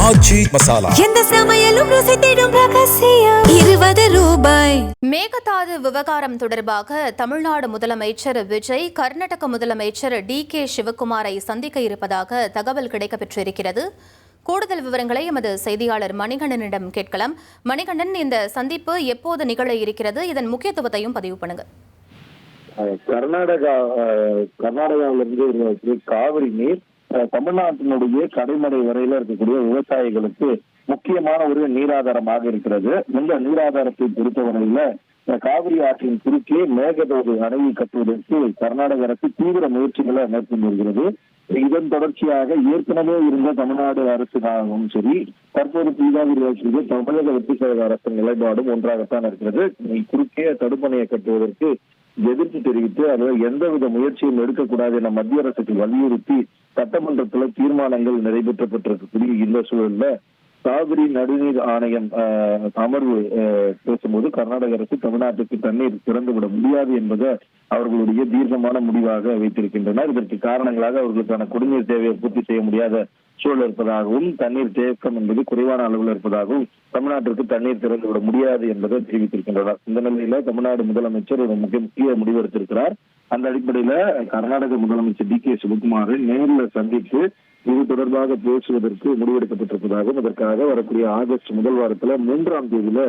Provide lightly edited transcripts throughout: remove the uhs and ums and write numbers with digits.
ஆச்சி மசாலா எந்த சமையலும் ருசி தேடும் ரகசியம் 20 ரூபாய். மேகதாது விவகாரம் தொடர்பாக தமிழ்நாடு முதலமைச்சர் விஜய் கர்நாடக முதலமைச்சர் DK சிவகுமாரை சந்திக்க இருப்பதாக தகவல் கிடைக்கப்பெற்றிருக்கிறது. கூடுதல் விவரங்களை எமது செய்தியாளர் மணிகண்டனிடம் கேட்கலாம். மணிகண்டன், இந்த சந்திப்பு எப்போது நிகழ இருக்கிறது? இதன் முக்கியத்துவத்தையும் பதிவு பண்ணுங்க. கர்நாடகாவிலிருந்து காவிரி நீர் தமிழ்நாட்டினுடைய கடைமடை வரையில இருக்கக்கூடிய விவசாயிகளுக்கு முக்கியமான ஒரு நீராதாரமாக இருக்கிறது. இந்த நீராதாரத்தை பொறுத்தவரையில காவிரி ஆற்றின் குறுக்கே மேகதாது அணையை கட்டுவதற்கு கர்நாடக அரசு தீவிர முயற்சிகளை மேற்கொண்டு வருகிறது. இதன் தொடர்ச்சியாக ஏற்கனவே இருந்த தமிழ்நாடு அரசும் சரி, தற்போது தீகாவிரி ஆட்சிக்கு தமிழக வெற்றி கழக அரசின் நிலைப்பாடும் ஒன்றாகத்தான் இருக்கிறது. குறுக்கே தடுப்பணையை கட்டுவதற்கு எதிர்ப்பு தெரிவித்து அதில் எந்தவித முயற்சியும் எடுக்கக்கூடாது என மத்திய அரசுக்கு வலியுறுத்தி சட்டமன்றத்தில் தீர்மானங்கள் நிறைவேற்றப்பட்டிருக்கக்கூடிய இந்த சூழல்ல காவிரி நடுநீர் ஆணையம் அமர்வு பேசும்போது கர்நாடக அரசு தமிழ்நாட்டுக்கு தண்ணீர் திறந்துவிட முடியாது என்பதை அவர்களுடைய தீர்க்கமான முடிவாக வைத்திருக்கின்றனர். இதற்கு காரணங்களாக அவர்களுக்கான குடிநீர் தேவையை பூர்த்தி செய்ய முடியாத சூழல் இருப்பதாகவும், தண்ணீர் தேக்கம் என்பது குறைவான அளவில் இருப்பதாகவும், தமிழ்நாட்டிற்கு தண்ணீர் திறந்துவிட முடியாது என்பதை தெரிவித்திருக்கின்றனர். இந்த நிலையில தமிழ்நாடு முதலமைச்சர் ஒரு முக்கிய முடிவு எடுத்திருக்கிறார். அந்த அடிப்படையில கர்நாடக முதலமைச்சர் DK சிவகுமாரை நேரில் சந்தித்து இது தொடர்பாக பேசுவதற்கு முடிவெடுக்கப்பட்டிருப்பதாகவும், அதற்காக வரக்கூடிய ஆகஸ்ட் முதல் வாரத்துல 3ஆம் தேதியில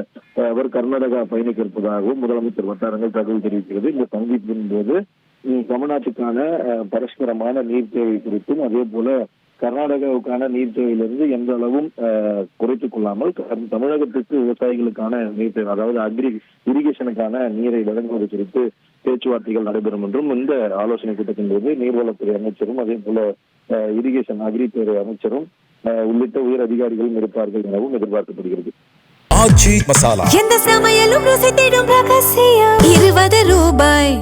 அவர் கர்நாடகா பயணிக்க இருப்பதாகவும் முதலமைச்சர் வட்டாரங்கள் தகவல் தெரிவிக்கிறது. இந்த சந்திப்பின் போது தமிழ்நாட்டுக்கான பரஸ்பரமான நீர் தேவை குறித்தும், அதே போல கர்நாடகாவுக்கான நீர் தேவையிலிருந்து எந்த அளவும் குறைத்துக் கொள்ளாமல் தமிழகத்திற்கு விவசாயிகளுக்கான நீர் தேவை, அதாவது இரிகேஷனுக்கான நீரை வழங்குவது குறித்து பேச்சுவார்த்தைகள் நடைபெறும் என்றும் இந்த ஆலோசனை கூட்டத்தின் போது நீர்வளத்துறை அமைச்சரும், அதே போல இரிகேஷன் அக்ரித்துறை அமைச்சரும் உள்ளிட்ட உயர் அதிகாரிகளும் இருப்பார்கள் எனவும் எதிர்பார்க்கப்படுகிறது. ஆச்சி மசாலா எந்த சமையலும் ருசி தேடும் ரகசியம் 20 ரூபாய்.